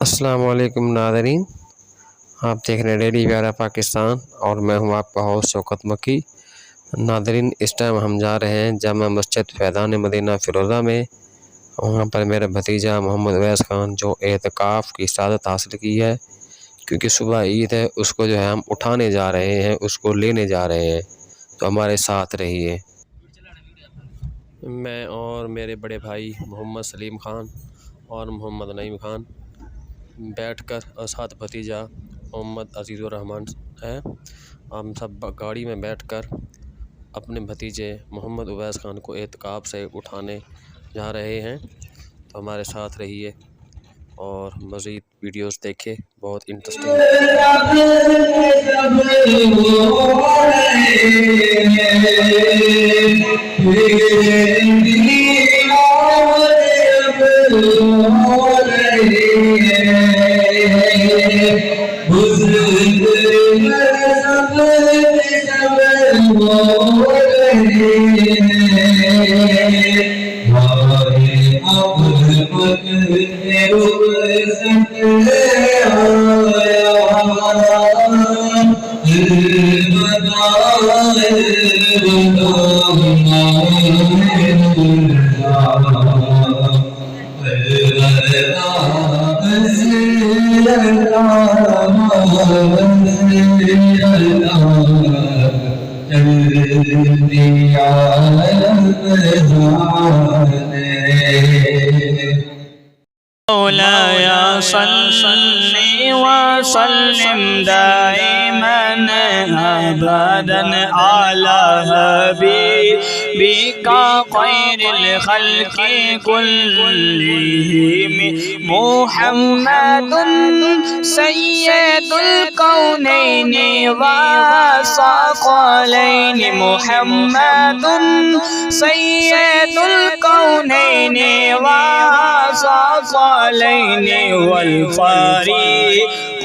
अस्सलाम वालेकुम नाज़रीन, आप देख रहे हैं डेली प्यारा पाकिस्तान और मैं हूं आपका होस्ट शौकत मक्की। नाज़रीन, इस टाइम हम जा रहे हैं जामा मस्जिद फैज़ान मदीना फ़िरोज़ा में। वहां पर मेरा भतीजा मोहम्मद उवैस खान जो एतकाफ़ की सआदत हासिल की है, क्योंकि सुबह ईद है, उसको जो है हम उठाने जा रहे हैं, उसको लेने जा रहे हैं, तो हमारे साथ रहिए। मैं और मेरे बड़े भाई मोहम्मद सलीम ख़ान और मोहम्मद नईम ख़ान बैठकर और साथ भतीजा मोहम्मद अजीज़ुर रहमान है, हम सब गाड़ी में बैठकर अपने भतीजे मोहम्मद उवैस खान को एतकाफ़ से उठाने जा रहे हैं, तो हमारे साथ रहिए और मज़ीद वीडियोस देखें, बहुत इंटरेस्टिंग। मौलाया सल्लि व सल्लिम दाइमन अबदन अला हबीबिका खैरिल खल्क़ि कुल्लिहिम मुहम्मदुन सय्यदुल कौनैनि व सक़लैनि मुहम्मदुन सय्यदुल कौनैनि व सक़लैनि वल फ़रीक़ैनि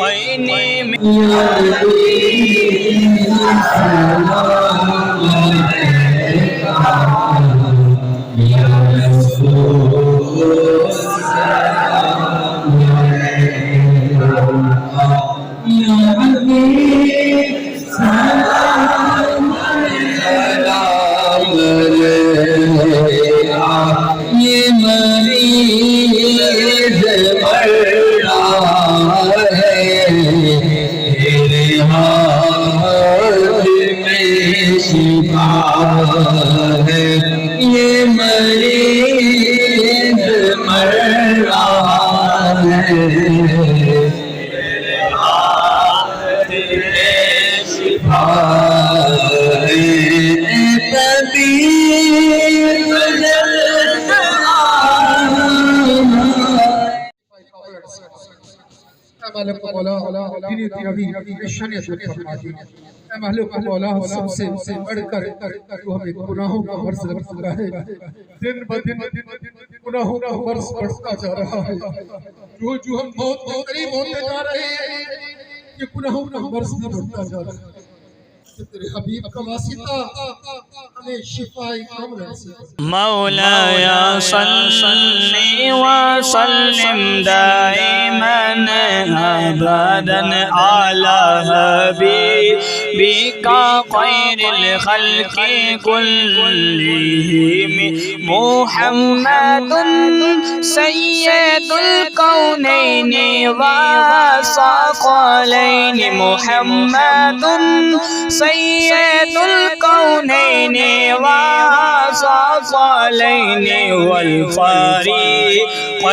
सबसे बढ़कर जो हमें गुनाहों का वर्ष लग चुका है, दिन ब दिन गुनाहों का वर्ष बढ़ता जा रहा है। जो हम बहुत करीब होते जा रहे हैं, ये गुनाहों का वर्ष भी बढ़ता जा रहा है। तेरे हबीब का वासिता हमें शिफाए कामिल नसीब। मौलाया सल्लि व सल्लिम दाइमन अबदन अला हबीबिका खैरिल खल्क़ि कुल्लिहिम मुहम्मदुन सय्यदुल कौनैनि व सक़लैनि मुहम्मदुन सय्यदुल कौनैनि व सक़लैनि वल फ़रीक़ैनि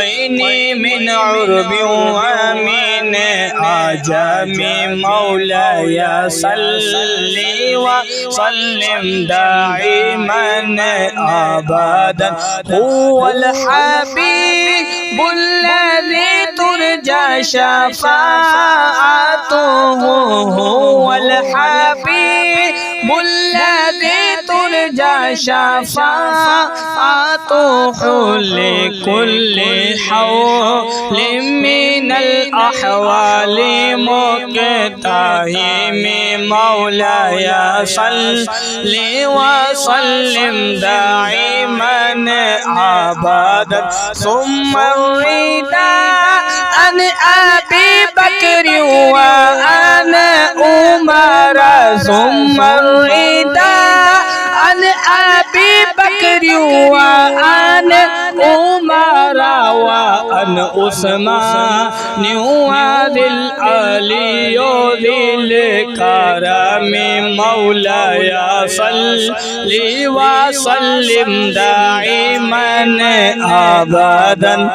मिन उर्बि व मिन आजमि मौलाया सल्लि व सल्लिम दाइमन अबदन हुवल हबीबुल्लज़ी तुरजा शफ़ाअतुहु हुवल हबीबुल्लज़ी तुरजा शफ़ाअतुहु लिकुल्लि हौलिम मिनल अहवालि मुक़ताहिम मौलाया सल्लि व सल्लिम दाइमन अबदन सुम्मा रिदा عن أبي بكر وعن عمر ثم الرضا عن أبي بكر وعن عمر وعن عثمان وذي العلي ذي الكرم مولاي صل وسلم دائما أبدا